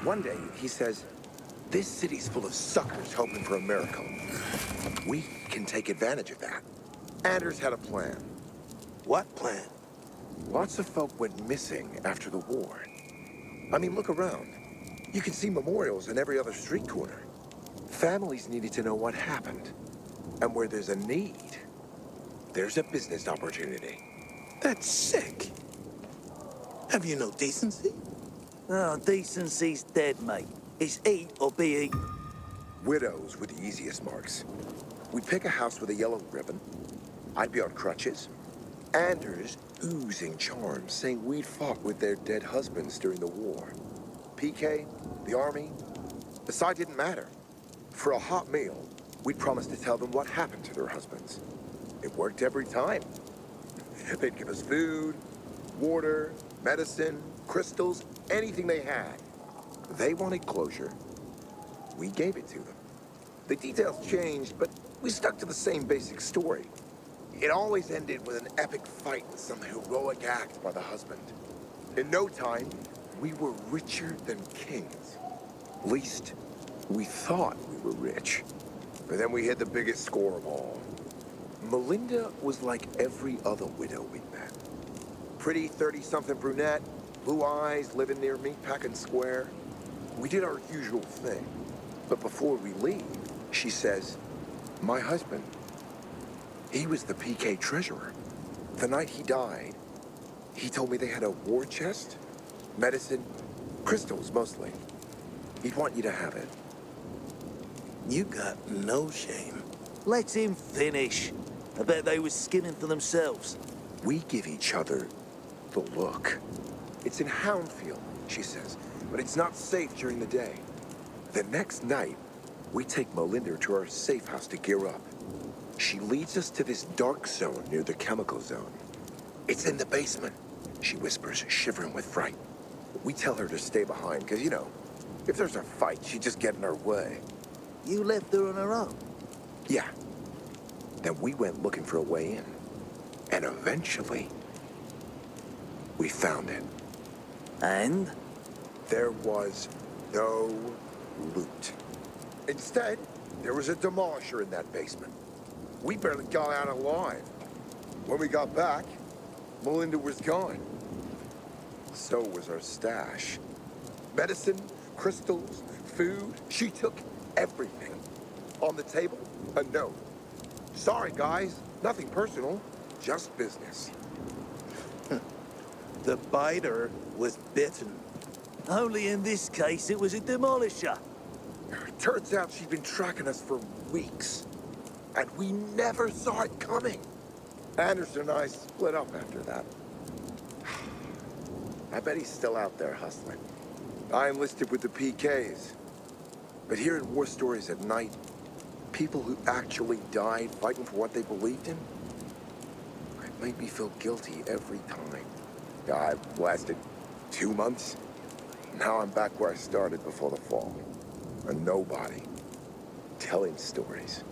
One day, he says, this city's full of suckers hoping for a miracle. We can take advantage of that. Anders had a plan. What plan? Lots of folk went missing after the war. I mean, look around. You can see memorials in every other street corner. Families needed to know what happened. And where there's a need, there's a business opportunity. That's sick. Have you no decency? Oh, decency's dead, mate. It's eat or be eaten. Widows were the easiest marks. We'd pick a house with a yellow ribbon. I'd be on crutches. Anders oozing charms, saying we'd fought with their dead husbands during the war. PK, the army, the side didn't matter. For a hot meal, we'd promise to tell them what happened to their husbands. It worked every time. They'd give us food, water, medicine, crystals, anything they had. They wanted closure. We gave it to them. The details changed, but we stuck to the same basic story. It always ended with an epic fight and some heroic act by the husband. In no time, we were richer than kings. At least, we thought we were rich. But then we hit the biggest score of all. Melinda was like every other widow we met. Pretty 30-something brunette, blue eyes, living near Meatpacking Square. We did our usual thing. But before we leave, she says, my husband, he was the PK treasurer. The night he died, he told me they had a war chest, medicine, crystals mostly. He'd want you to have it. You got no shame. Let him finish. I bet they was skimming for themselves. We give each other the look. It's in Houndfield, she says, but it's not safe during the day. The next night, we take Melinda to our safe house to gear up. She leads us to this dark zone near the chemical zone. It's in the basement, she whispers, shivering with fright. We tell her to stay behind, because, you know, if there's a fight, she'd just get in our way. You left her on her own? Yeah. Then we went looking for a way in. And eventually, we found it. And? There was no loot. Instead, there was a demolisher in that basement. We barely got out alive. When we got back, Melinda was gone. So was our stash. Medicine, crystals, food. She took everything. On the table, a note. Sorry, guys. Nothing personal. Just business. The biter was bitten. Only in this case, it was a demolisher. Turns out she'd been tracking us for weeks. And we never saw it coming. Anderson and I split up after that. I bet he's still out there hustling. I enlisted with the PKs. But hearing war stories at night, people who actually died fighting for what they believed in, it made me feel guilty every time. I lasted 2 months. Now I'm back where I started before the fall. A nobody, telling stories.